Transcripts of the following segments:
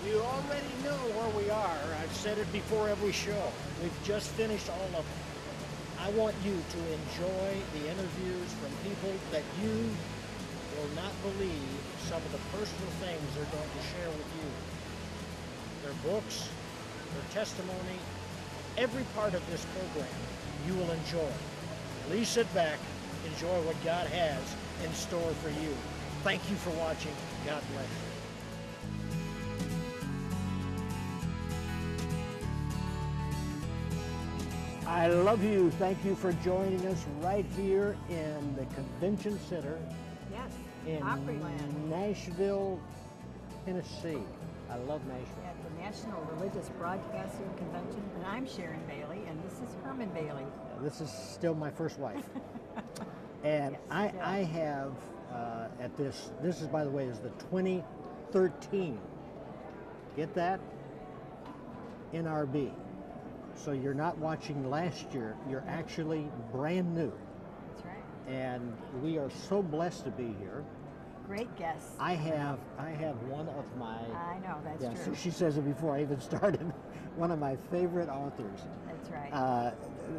You already know where we are. I've said it before every show. We've just finished all of them. I want you to enjoy the interviews from people that you will not believe some of the personal things they're going to share with you. Their books, their testimony, every part of this program you will enjoy. Please sit back, enjoy what God has in store for you. Thank you for watching. God bless you. I love you. Thank you for joining us right here in the Convention Center. Yes, in Opryland. Nashville, Tennessee. I love Nashville. At the National Religious Broadcasting Convention. And I'm Sharron Bailey, and this is Herman Bailey. This is still my first wife. And Yes, I have at this is, by the way, is the 2013. Get that? NRB. So you're not watching last year, you're actually brand new. That's right. And we are so blessed to be here. Great guests. I have one of my... I know, that's yeah, true. so she says it before I even started. One of my favorite authors. That's right.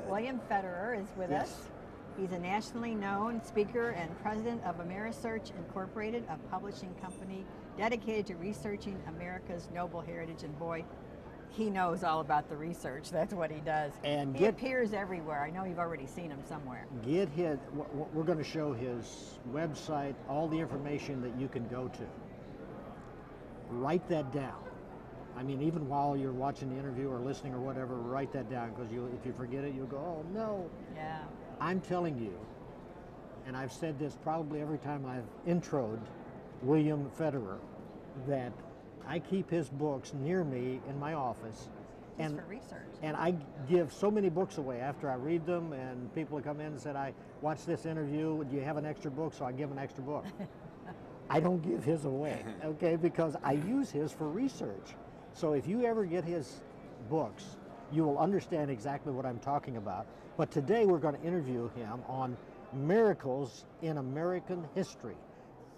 William Federer is with yes. us. He's a nationally known speaker and president of Amerisearch Incorporated, a publishing company dedicated to researching America's noble heritage. And boy, he knows all about the research. That's what he does. And he appears everywhere. I know you've already seen him somewhere. We're going to show his website, all the information that you can go to. Write that down. I mean, even while you're watching the interview or listening or whatever, write that down, because if you forget it, you'll go, oh no. Yeah. I'm telling you, and I've said this probably every time I've introed William Federer, that I keep his books near me in my office. Just for research. And I give so many books away after I read them, and people have come in and said, I watched this interview, do you have an extra book? So I give an extra book. I don't give his away, okay, because I use his for research. So if you ever get his books, you will understand exactly what I'm talking about. But today we're going to interview him on miracles in American history.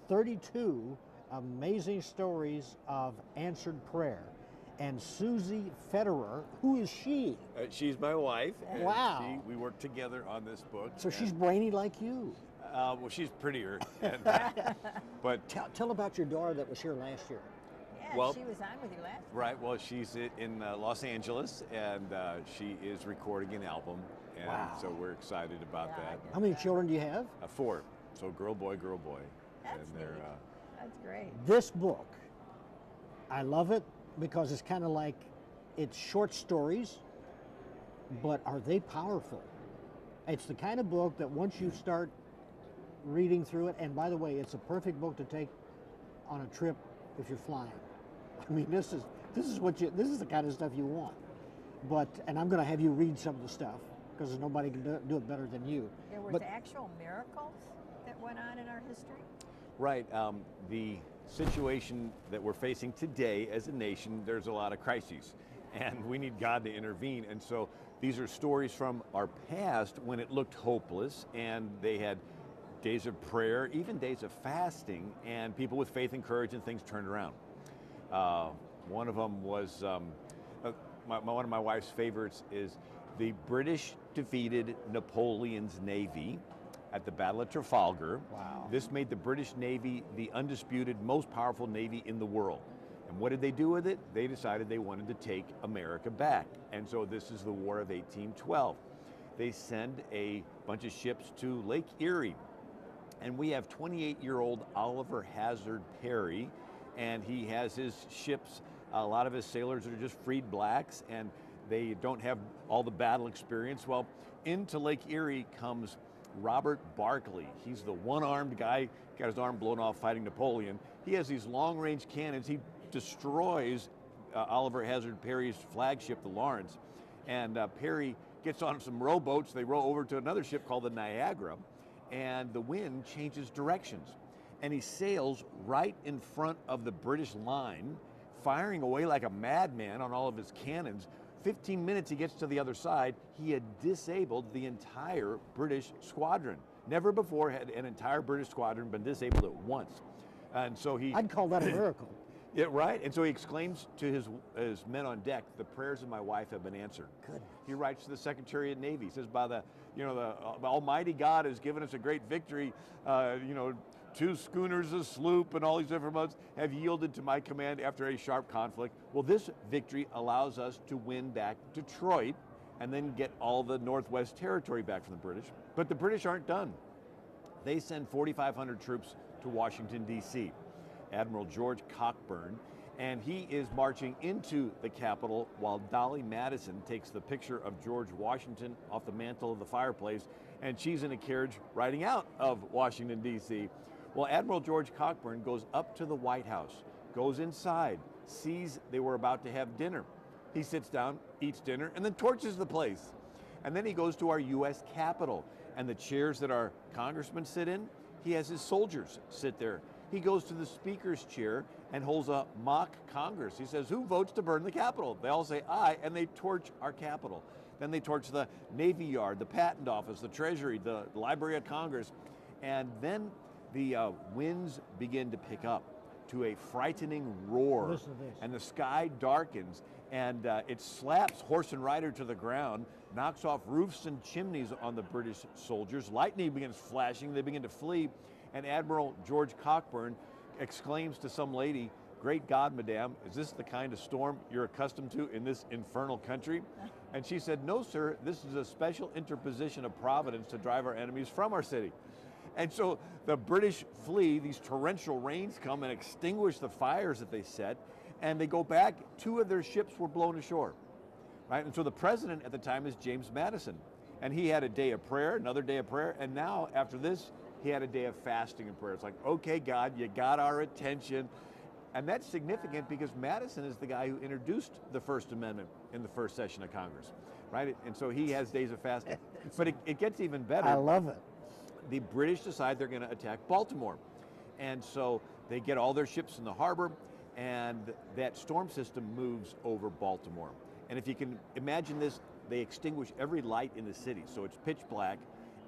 32 amazing stories of answered prayer. And Susie Federer, who is she? She's my wife. And wow. we work together on this book. So she's brainy like you. Well, she's prettier. And, but tell about your daughter that was here last year. Yeah, well, she was on with you last year. Right, well, she's in Los Angeles, and she is recording an album. And wow. So we're excited about that. How many children do you have? 4. So girl, boy, girl, boy. That's and they're, neat. That's great. This book, I love it because it's kind of like, it's short stories, but are they powerful? It's the kind of book that once you start reading through it, and by the way, it's a perfect book to take on a trip if you're flying. I mean, this is the kind of stuff you want. And I'm going to have you read some of the stuff because nobody can do it better than you. There was actual miracles that went on in our history. Right. The situation that we're facing today as a nation, there's a lot of crises, and we need God to intervene. And so these are stories from our past when it looked hopeless, and they had days of prayer, even days of fasting, and people with faith and courage, and things turned around. One of them was, one of my wife's favorites is the British defeated Napoleon's navy at the Battle of Trafalgar. Wow. This made the British Navy the undisputed, most powerful navy in the world. And what did they do with it? They decided they wanted to take America back. And so this is the War of 1812. They send a bunch of ships to Lake Erie. And we have 28-year-old Oliver Hazard Perry, and he has his ships, a lot of his sailors are just freed blacks, and they don't have all the battle experience. Well, into Lake Erie comes Robert Barkley. He's the one-armed guy, got his arm blown off fighting Napoleon. He has these long-range cannons. He destroys Oliver Hazard Perry's flagship, the Lawrence. And Perry gets on some rowboats. They row over to another ship called the Niagara, and the wind changes directions. And he sails right in front of the British line, firing away like a madman on all of his cannons. 15 minutes he gets to the other side, he had disabled the entire British squadron. Never before had an entire British squadron been disabled at once. And so I'd call that a miracle. Yeah, right. And so he exclaims to his men on deck, "The prayers of my wife have been answered." Goodness. He writes to the Secretary of Navy. He says, "By the Almighty God has given us a great victory. 2 schooners, a sloop, and all these different boats have yielded to my command after a sharp conflict." Well, this victory allows us to win back Detroit and then get all the Northwest Territory back from the British. But the British aren't done. They send 4,500 troops to Washington, D.C. Admiral George Cockburn, and he is marching into the Capitol while Dolly Madison takes the picture of George Washington off the mantle of the fireplace, and she's in a carriage riding out of Washington, D.C. Well, Admiral George Cockburn goes up to the White House, goes inside, sees they were about to have dinner. He sits down, eats dinner, and then torches the place. And then he goes to our U.S. Capitol, and the chairs that our congressmen sit in, he has his soldiers sit there. He goes to the Speaker's chair and holds a mock Congress. He says, "Who votes to burn the Capitol?" They all say, "Aye," and they torch our Capitol. Then they torch the Navy Yard, the Patent Office, the Treasury, the Library of Congress. And then the winds begin to pick up to a frightening roar. Listen to this. And the sky darkens, and it slaps horse and rider to the ground, knocks off roofs and chimneys on the British soldiers. Lightning begins flashing. They begin to flee. And Admiral George Cockburn exclaims to some lady, "Great God, madame, is this the kind of storm you're accustomed to in this infernal country?" And she said, "No, sir, this is a special interposition of Providence to drive our enemies from our city." And so the British flee, these torrential rains come and extinguish the fires that they set, and they go back. 2 of their ships were blown ashore, right? And so the president at the time is James Madison, and he had a day of prayer, another day of prayer, and now after this, he had a day of fasting and prayer. It's like, okay, God, you got our attention. And that's significant because Madison is the guy who introduced the First Amendment in the first session of Congress, right? And so he has days of fasting. But it gets even better. I love it. The British decide they're going to attack Baltimore. And so they get all their ships in the harbor, and that storm system moves over Baltimore. And if you can imagine this, they extinguish every light in the city, so it's pitch black,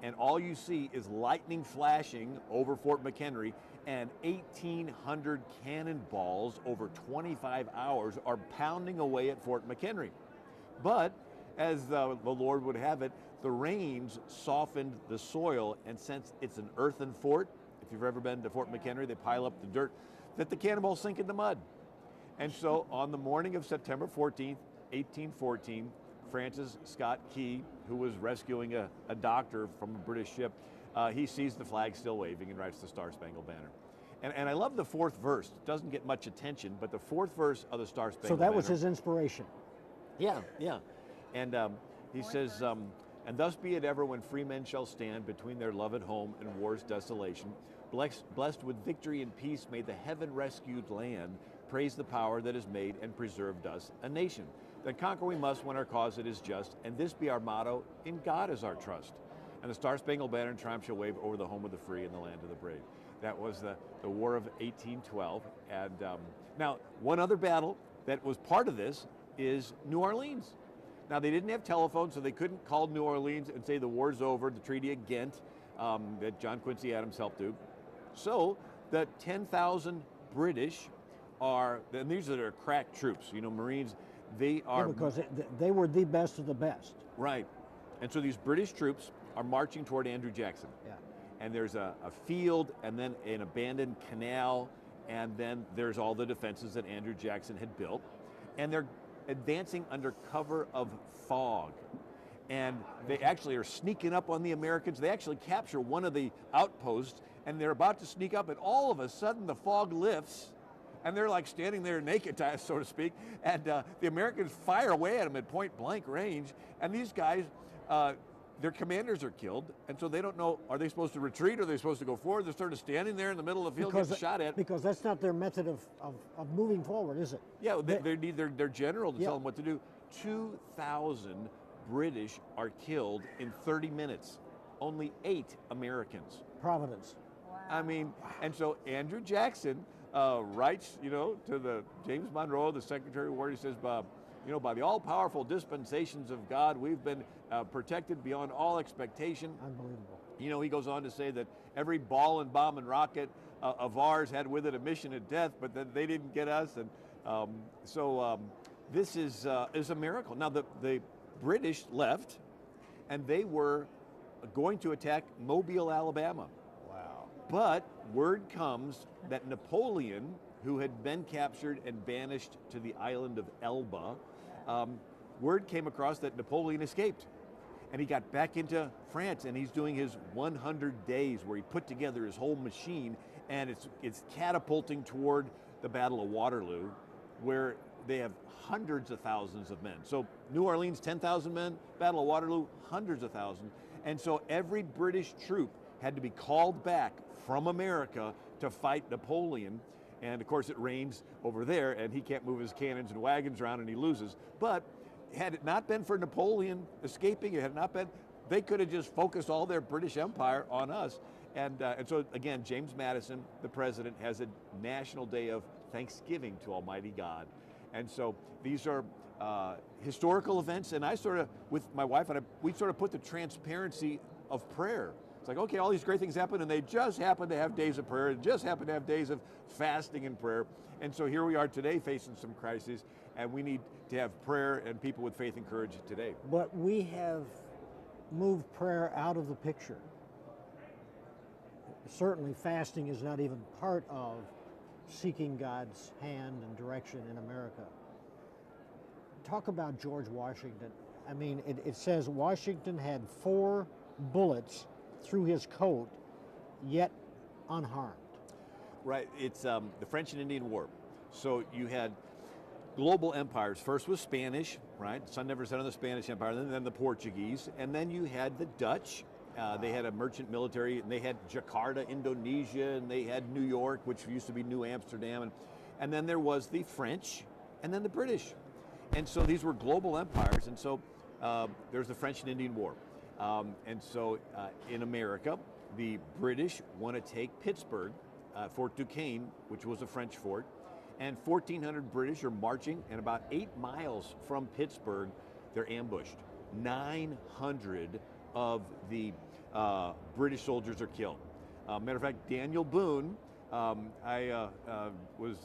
and all you see is lightning flashing over Fort McHenry, and 1,800 cannonballs over 25 hours are pounding away at Fort McHenry. But as the Lord would have it, the rains softened the soil, and since it's an earthen fort, if you've ever been to Fort McHenry, they pile up the dirt, that the cannonballs sink into mud. And so on the morning of September 14th, 1814, Francis Scott Key, who was rescuing a doctor from a British ship, he sees the flag still waving and writes the Star-Spangled Banner. And I love the 4th verse. It doesn't get much attention, but the 4th verse of the Star-Spangled Banner. So that was his inspiration. Yeah, yeah. And he says, "And thus be it ever when free men shall stand between their loved home and war's desolation. Blessed with victory and peace, may the heaven-rescued land praise the power that has made and preserved us a nation. Then conquer we must when our cause it is just, and this be our motto, in God is our trust. And the Star-Spangled Banner in triumph shall wave over the home of the free and the land of the brave." That was the War of 1812. And now, one other battle that was part of this is New Orleans. Now, they didn't have telephones, so they couldn't call New Orleans and say the war's over, the Treaty of Ghent that John Quincy Adams helped do. So the 10,000 British are, and these are their crack troops, Marines, they are... Yeah, because they were the best of the best. Right. And so these British troops are marching toward Andrew Jackson. Yeah. And there's a field, and then an abandoned canal, and then there's all the defenses that Andrew Jackson had built. And they're advancing under cover of fog. And they actually are sneaking up on the Americans. They actually capture one of the outposts, and they're about to sneak up, and all of a sudden the fog lifts, and they're like standing there naked, so to speak, and the Americans fire away at them at point blank range, and these guys, their commanders are killed, and so they don't know, are they supposed to retreat, or are they supposed to go forward? They're sort of standing there in the middle of the field getting shot at. Because that's not their method of moving forward, is it? Yeah, they need their general to Yeah. tell them what to do. 2,000 British are killed in 30 minutes. Only 8 Americans. Providence. Wow. I mean, and so Andrew Jackson writes, to the James Monroe, the Secretary of War, he says, by the all-powerful dispensations of God, we've been protected beyond all expectation. Unbelievable. He goes on to say that every ball and bomb and rocket of ours had with it a mission of death, but then they didn't get us. And this is a miracle. Now the British left, and they were going to attack Mobile, Alabama. Wow. But word comes that Napoleon, who had been captured and banished to the island of Elba, word came across that Napoleon escaped. And he got back into France, and he's doing his 100 days where he put together his whole machine, and it's catapulting toward the Battle of Waterloo, where they have hundreds of thousands of men. So New Orleans, 10,000 men, Battle of Waterloo, hundreds of thousands. And so every British troop had to be called back from America to fight Napoleon. And of course it rains over there, and he can't move his cannons and wagons around, and he loses. But had it not been for Napoleon escaping, it had not been, they could have just focused all their British Empire on us. And so again, James Madison, the president, has a national day of thanksgiving to Almighty God. And so these are historical events, and I sort of, with my wife and I, we sort of put the transparency of prayer. It's like, okay, all these great things happen, and they just happen to have days of prayer, and just happen to have days of fasting and prayer. And so here we are today facing some crises, and we need to have prayer and people with faith and courage today. But we have moved prayer out of the picture. Certainly fasting is not even part of seeking God's hand and direction in America. Talk about George Washington. I mean, it says Washington had 4 bullets through his coat, yet unharmed. Right, it's the French and Indian War. So you had global empires. First was Spanish, right? The sun never set on the Spanish Empire, and then the Portuguese, and then you had the Dutch. They had a merchant military, and they had Jakarta, Indonesia, and they had New York, which used to be New Amsterdam, and then there was the French, and then the British. And so these were global empires, and so there's the French and Indian War. And so in America, the British want to take Pittsburgh, Fort Duquesne, which was a French fort, and 1,400 British are marching, and about 8 miles from Pittsburgh, they're ambushed. 900 of the British soldiers are killed. Matter of fact, Daniel Boone, I was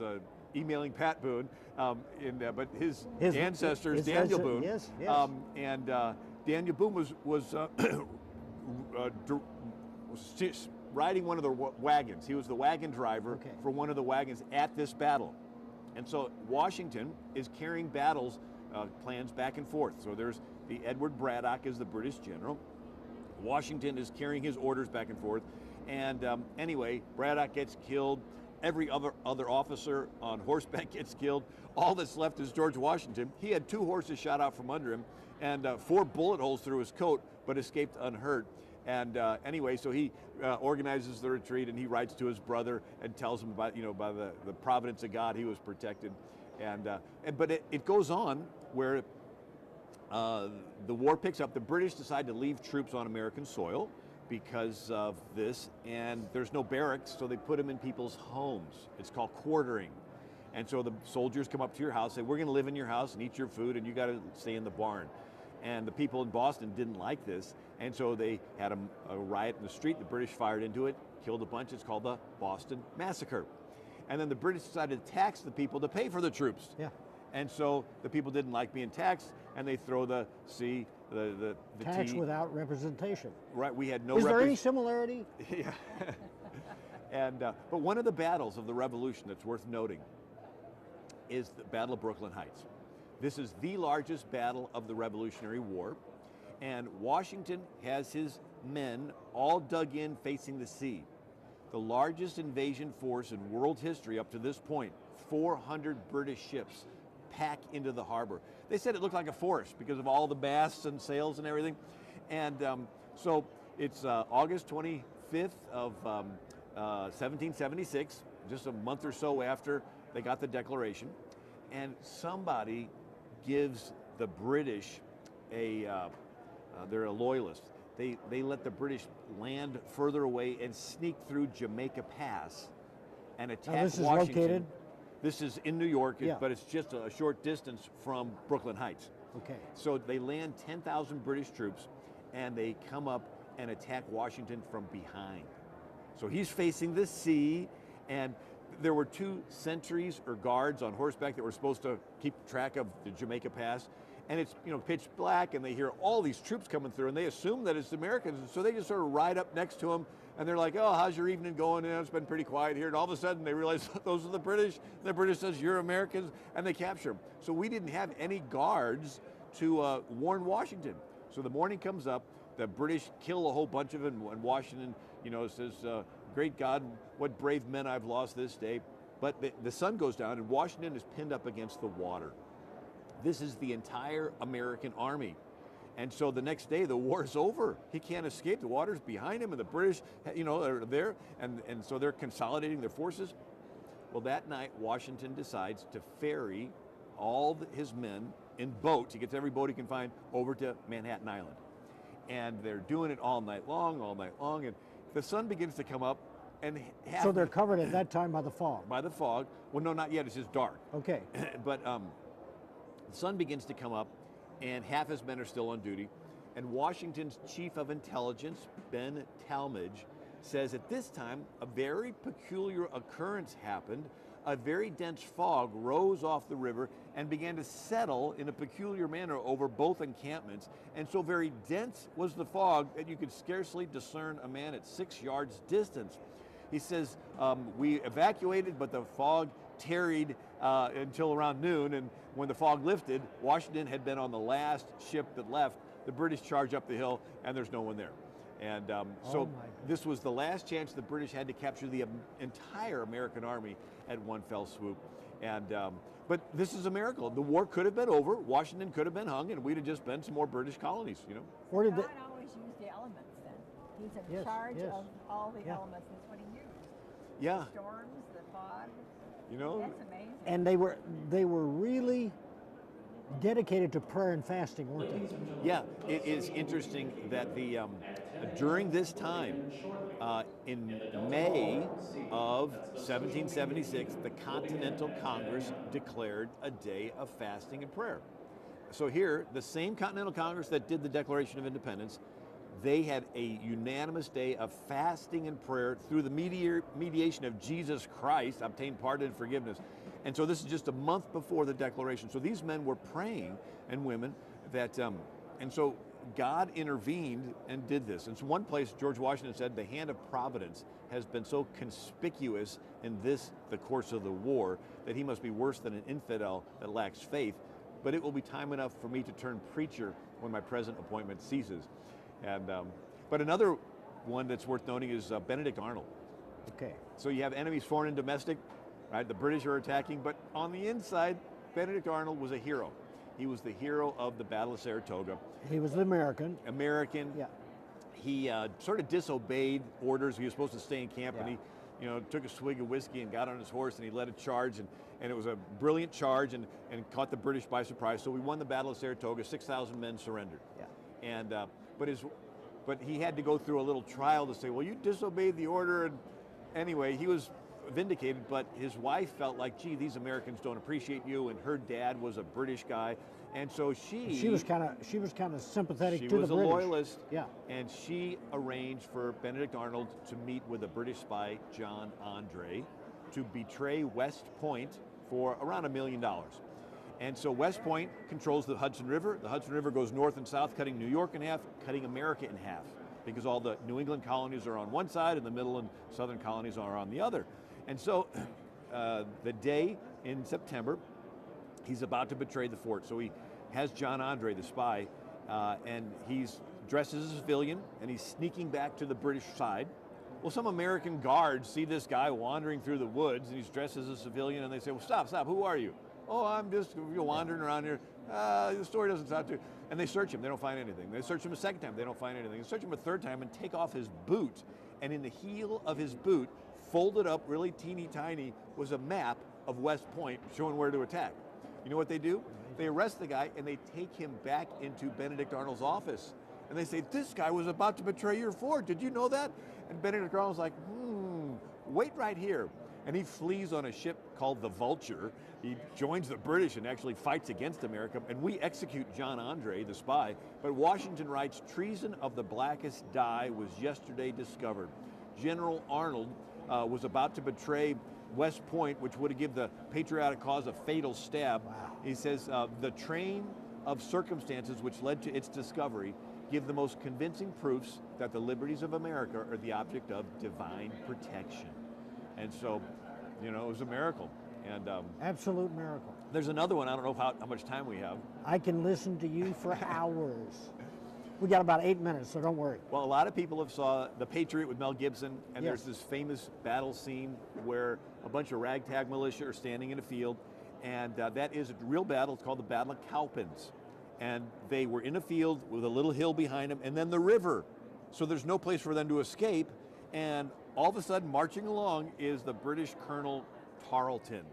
emailing Pat Boone, but his ancestor is Daniel Boone. Yes. And Daniel Boone was riding one of the wagons. He was the wagon driver for one of the wagons at this battle. And so Washington is carrying plans back and forth. So there's the Edward Braddock is the British general. Washington is carrying his orders back and forth. And anyway, Braddock gets killed. Every other officer on horseback gets killed. All that's left is George Washington. He had 2 horses shot out from under him and 4 bullet holes through his coat, but escaped unhurt. And anyway, so he organizes the retreat, and he writes to his brother and tells him about, by the providence of God, he was protected. But it goes on where the war picks up. The British decide to leave troops on American soil because of this, and there's no barracks, so they put them in people's homes. It's called quartering. And so the soldiers come up to your house, say, we're gonna live in your house and eat your food, and you gotta stay in the barn. And the people in Boston didn't like this, and so they had a riot in the street. The British fired into it, killed a bunch. It's called the Boston Massacre. And then the British decided to tax the people to pay for the troops. Yeah. And so the people didn't like being taxed, and they throw the tax T. without representation. Right, we had no Is there any similarity? Yeah. And but one of the battles of the Revolution that's worth noting is the Battle of Brooklyn Heights. This is the largest battle of the Revolutionary War, and Washington has his men all dug in facing the sea. The largest invasion force in world history up to this point, 400 British ships pack into the harbor. They said it looked like a forest because of all the masts and sails and everything. And so it's August 25th of 1776, just a month or so after they got the Declaration, and somebody gives the British they're a loyalist. They let the British land further away and sneak through Jamaica Pass and attack this is Washington. located? This is in New York, Yeah. but it's just a short distance from Brooklyn Heights. Okay. So they land 10,000 British troops, and they come up and attack Washington from behind. So he's facing the sea, And there were 2 sentries or guards on horseback that were supposed to keep track of the Jamaica Pass. And it's pitch black, and they hear all these troops coming through, and they assume that it's Americans, and so they just sort of ride up next to them, and they're like, "Oh, how's your evening going? It's been pretty quiet here." And all of a sudden, they realize those are the British. And the British says, "You're Americans," and they capture them. So we didn't have any guards to warn Washington. So the morning comes up, the British kill a whole bunch of them, and Washington, says, "Great God, what brave men I've lost this day." But the sun goes down, and Washington is pinned up against the water. This is the entire American army. And so the next day, the war is over. He can't escape. The water's behind him, and the British, are there, and so they're consolidating their forces. Well, that night, Washington decides to ferry all his men in boats. He gets every boat he can find over to Manhattan Island. And they're doing it all night long, and the sun begins to come up, and So they're covered at that time by the fog. by the fog. Well, no, not yet. It's just dark. Okay. But the sun begins to come up, and half his men are still on duty. And Washington's chief of intelligence, Ben Talmadge, says at this time a very peculiar occurrence happened. A very dense fog rose off the river and began to settle in a peculiar manner over both encampments. And so very dense was the fog that you could scarcely discern a man at 6 yards distance. He says, we evacuated, but the fog tarried until around noon, and when the fog lifted, Washington had been on the last ship that left. The British charge up the hill, and there's no one there. And so this was the last chance the British had to capture the entire American army at one fell swoop. And but this is a miracle. The war could have been over, Washington could have been hung, and we'd have just been some more British colonies, Where did God always used the elements then. He's in charge of all the elements. That's what he used. Yeah. The storms, the fog. That's amazing. And they were really dedicated to prayer and fasting, weren't they? Yeah, it is interesting that the during this time, in May of 1776, the Continental Congress declared a day of fasting and prayer. So here, the same Continental Congress that did the Declaration of Independence, they had a unanimous day of fasting and prayer through the mediation of Jesus Christ, obtained pardon and forgiveness. And so this is just a month before the Declaration. So these men were praying, and women, that, and so God intervened and did this. And so one place, George Washington said, the hand of providence has been so conspicuous in the course of the war, that he must be worse than an infidel that lacks faith. But it will be time enough for me to turn preacher when my present appointment ceases. And but another one that's worth noting is Benedict Arnold. Okay. So you have enemies, foreign and domestic, right? The British are attacking, but on the inside, Benedict Arnold was a hero. He was the hero of the Battle of Saratoga. He was the American. Yeah. He sort of disobeyed orders. He was supposed to stay in camp, and he, took a swig of whiskey and got on his horse, and he led a charge, and it was a brilliant charge, and caught the British by surprise. So we won the Battle of Saratoga. 6,000 men surrendered. Yeah. And but he had to go through a little trial to say, well, you disobeyed the order, and anyway, he was vindicated. But his wife felt like, gee, these Americans don't appreciate you, and her dad was a British guy, and so she was kind of sympathetic to the British. She was a loyalist. Yeah. And she arranged for Benedict Arnold to meet with a British spy, John Andre, to betray West Point for around $1 million. And so West Point controls the Hudson River. The Hudson River goes north and south, cutting New York in half, cutting America in half, because all the New England colonies are on one side and the middle and southern colonies are on the other. And so the day in September, he's about to betray the fort. So he has John Andre, the spy, and he's dressed as a civilian, and he's sneaking back to the British side. Well, some American guards see this guy wandering through the woods, and he's dressed as a civilian, and they say, well, stop, who are you? Oh, I'm just wandering around here. The story doesn't sound too. And they search him. They don't find anything. They search him a second time. They don't find anything. They search him a third time and take off his boot. And in the heel of his boot, folded up really teeny tiny, was a map of West Point showing where to attack. You know what they do? They arrest the guy and they take him back into Benedict Arnold's office. And they say, this guy was about to betray your fort. Did you know that? And Benedict Arnold's like, wait right here. And he flees on a ship called the Vulture. He joins the British and actually fights against America. And we execute John Andre, the spy. But Washington writes, treason of the blackest dye was yesterday discovered. General Arnold was about to betray West Point, which would have given the patriotic cause a fatal stab. Wow. He says, the train of circumstances which led to its discovery give the most convincing proofs that the liberties of America are the object of divine protection. And so, you know, it was a miracle. And Absolute miracle. there's another one. I don't know how much time we have. I can listen to you for hours. We got about 8 minutes, so don't worry. Well, a lot of people have saw The Patriot with Mel Gibson, and Yes. there's this famous battle scene where a bunch of ragtag militia are standing in a field, and that is a real battle. It's called the Battle of Cowpens. And they were in a field with a little hill behind them, and then the river. So there's no place for them to escape, and all of a sudden, marching along is the British Colonel Tarleton,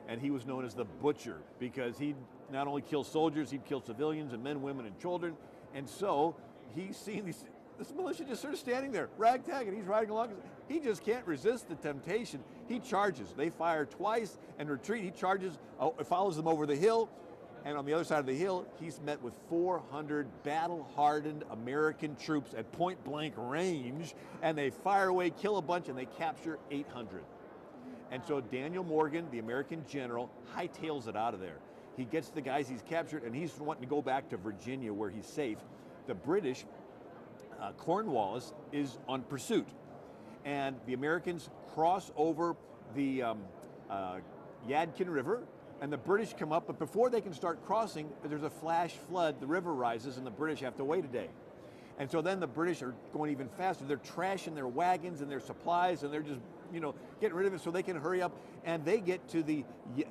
and he was known as the Butcher because he'd not only kill soldiers, he'd kill civilians and men, women, and children. And so he's seen this militia just sort of standing there, ragtag, and he's riding along. He just can't resist the temptation. He charges. They fire twice and retreat. He charges, follows them over the hill, and on the other side of the hill, he's met with 400 battle-hardened American troops at point-blank range, and they fire away, kill a bunch, and they capture 800. And so Daniel Morgan, the American general, hightails it out of there. He gets the guys he's captured, and he's wanting to go back to Virginia where he's safe. The British, Cornwallis, is on pursuit. And the Americans cross over the Yadkin River, and the British come up, but before they can start crossing, there's a flash flood, the river rises, and the British have to wait a day. And so then the British are going even faster. They're trashing their wagons and their supplies, and they're just, you know, getting rid of it so they can hurry up. And they get to the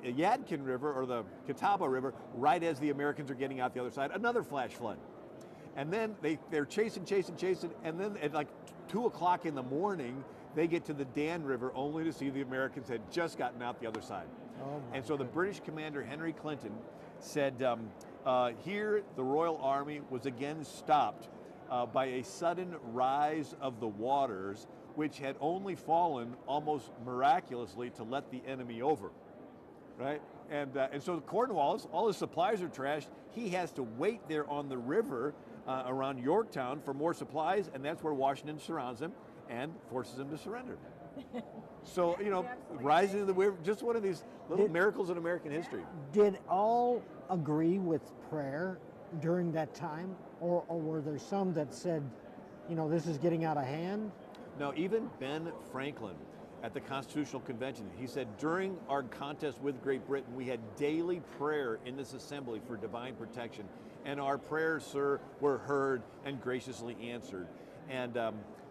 Yadkin River, or the Catawba River, right as the Americans are getting out the other side. Another flash flood. And then they're chasing, and then at like 2 o'clock in the morning, they get to the Dan River, only to see the Americans had just gotten out the other side. Oh And so the British commander, Henry Clinton, said, here the Royal Army was again stopped by a sudden rise of the waters, which had only fallen almost miraculously to let the enemy over, right? And so Cornwallis, all his supplies are trashed. He has to wait there on the river around Yorktown for more supplies, and that's where Washington surrounds him and forces him to surrender. So, you know, rising to the river, just one of these little miracles in American history. Did all agree with prayer during that time? Or were there some that said, you know, this is getting out of hand? No, even Ben Franklin at the Constitutional Convention, he said, during our contest with Great Britain, we had daily prayer in this assembly for divine protection. And our prayers, sir, were heard and graciously answered. And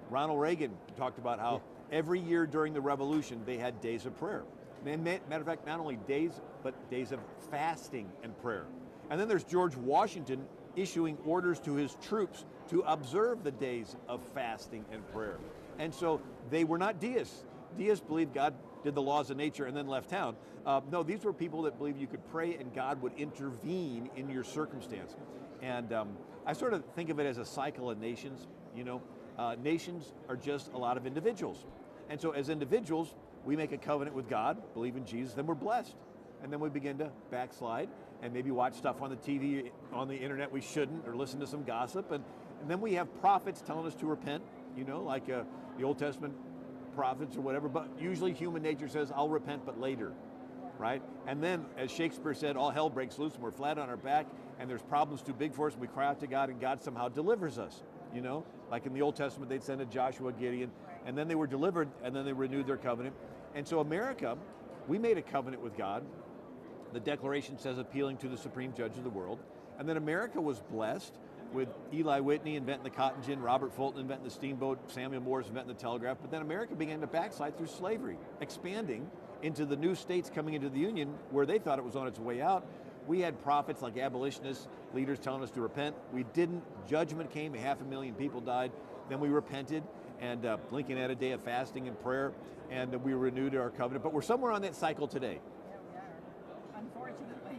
Ronald Reagan talked about how every year during the Revolution, they had days of prayer. Matter of fact, not only days, but days of fasting and prayer. And then there's George Washington issuing orders to his troops to observe the days of fasting and prayer. And so they were not deists. Deists believed God did the laws of nature and then left town. No, these were people that believed you could pray and God would intervene in your circumstance. And I sort of think of it as a cycle of nations. You know, nations are just a lot of individuals. And so as individuals, we make a covenant with God, believe in Jesus, then we're blessed. And then we begin to backslide and maybe watch stuff on the TV, on the internet we shouldn't, or listen to some gossip. And then we have prophets telling us to repent, you know, like the Old Testament prophets or whatever. But usually human nature says, I'll repent, but later, right? And then, as Shakespeare said, all hell breaks loose and we're flat on our back and there's problems too big for us and we cry out to God and God somehow delivers us, you know? Like in the Old Testament, they'd send a Joshua, Gideon, and then they were delivered and then they renewed their covenant. And so America, we made a covenant with God. The Declaration says appealing to the supreme judge of the world. And then America was blessed with Eli Whitney inventing the cotton gin, Robert Fulton inventing the steamboat, Samuel Morse inventing the telegraph. But then America began to backslide through slavery, expanding into the new states coming into the Union where they thought it was on its way out. We had prophets like abolitionists, leaders telling us to repent. We didn't. Judgment came, 500,000 people died. Then we repented, and Lincoln had a day of fasting and prayer, and we renewed our covenant. But we're somewhere on that cycle today. Unfortunately.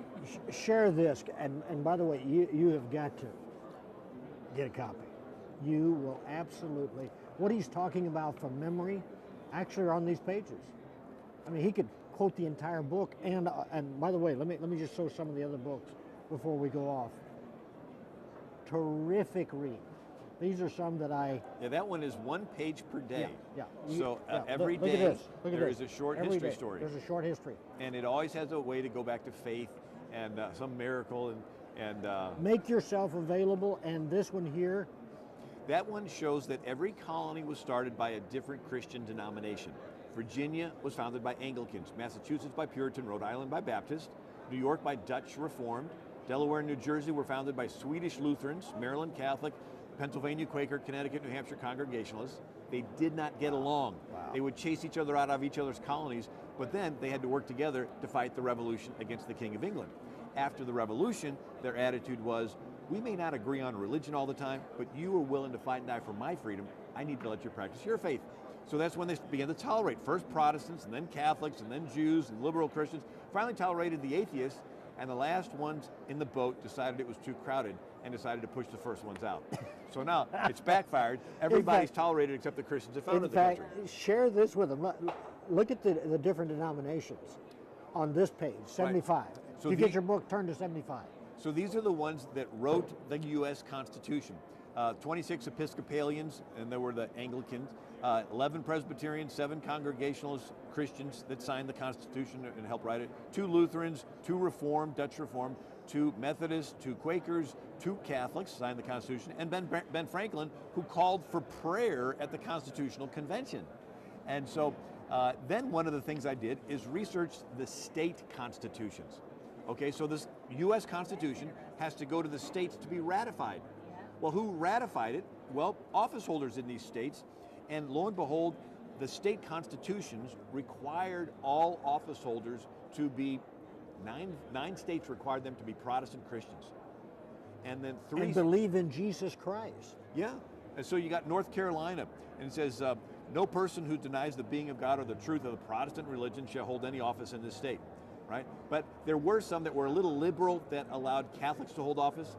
Share this, and by the way, you have got to get a copy. You will absolutely, what he's talking about from memory, actually are on these pages. I mean, he could quote the entire book, and by the way, let me just show some of the other books before we go off. Terrific read. These are some that I. Yeah, that one is 1 page per day. Yeah. So every look day at this. Look at there this. is a short Every history day, story. There's a short history. And it always has a way to go back to faith and some miracle and Make yourself available, and this one here. that one shows that every colony was started by a different Christian denomination. Virginia was founded by Anglicans, Massachusetts by Puritan, Rhode Island by Baptist, New York by Dutch Reformed, Delaware and New Jersey were founded by Swedish Lutherans, Maryland Catholic, Pennsylvania Quaker, Connecticut, New Hampshire Congregationalists. They did not get along. Wow. They would chase each other out of each other's colonies, but then they had to work together to fight the revolution against the King of England. After the revolution, their attitude was, we may not agree on religion all the time, but you are willing to fight and die for my freedom. I need to let you practice your faith. So that's when they began to tolerate first Protestants, and then Catholics, and then Jews, and liberal Christians, finally tolerated the atheists, and the last ones in the boat decided it was too crowded and decided to push the first ones out. So now it's backfired. Everybody's tolerated except the Christians that founded the country. Share this with them. Look at the different denominations on this page, 75. Right. So you get your book, turn to 75. So these are the ones that wrote the U.S. Constitution. 26 Episcopalians, and there were the Anglicans, 11 Presbyterians, 7 Congregationalist Christians that signed the Constitution and helped write it, 2 Lutherans, 2 Reformed, Dutch Reformed, 2 Methodists, 2 Quakers, 2 Catholics signed the Constitution, and Ben Franklin, who called for prayer at the Constitutional Convention. And so then one of the things I did is research the state constitutions. Okay, so this U.S. Constitution has to go to the states to be ratified. Well, who ratified it? Well, office holders in these states, and lo and behold, the state constitutions required all office holders to be, nine states required them to be Protestant Christians. And then 3 And believe in Jesus Christ. Yeah, and so you got North Carolina, and it says, no person who denies the being of God or the truth of the Protestant religion shall hold any office in this state, right? But there were some that were a little liberal that allowed Catholics to hold office.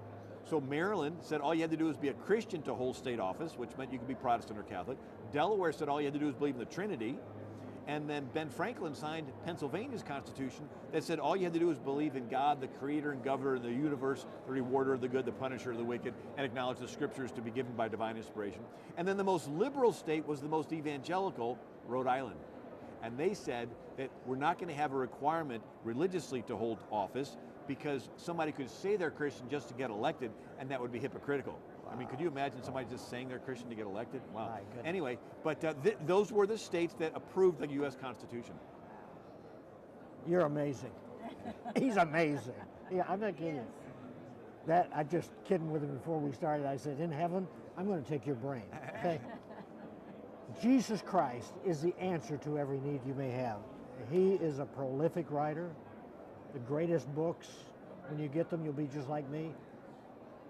So Maryland said all you had to do was be a Christian to hold state office, which meant you could be Protestant or Catholic. Delaware said all you had to do was believe in the Trinity. And then Ben Franklin signed Pennsylvania's Constitution that said all you had to do was believe in God, the creator and governor of the universe, the rewarder of the good, the punisher of the wicked, and acknowledge the scriptures to be given by divine inspiration. And then the most liberal state was the most evangelical, Rhode Island. And they said that we're not going to have a requirement religiously to hold office because somebody could say they're Christian just to get elected, and that would be hypocritical. Wow. I mean, could you imagine somebody just saying they're Christian to get elected? Wow. Anyway, but those were the states that approved the U.S. Constitution. You're amazing. He's amazing. Yeah, I'm not kidding. That I just kidding with him before we started. I said, in heaven, I'm going to take your brain. Okay. Jesus Christ is the answer to every need you may have. He is a prolific writer. The greatest books, when you get them, you'll be just like me.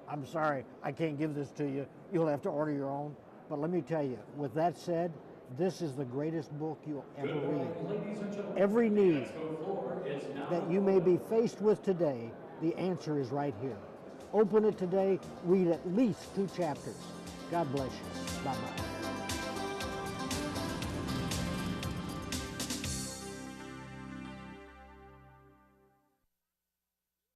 I'm sorry, I can't give this to you. You'll have to order your own. But let me tell you, with that said, this is the greatest book you'll ever read. Every need that you may be faced with today, the answer is right here. Open it today, read at least 2 chapters. God bless you. Bye-bye.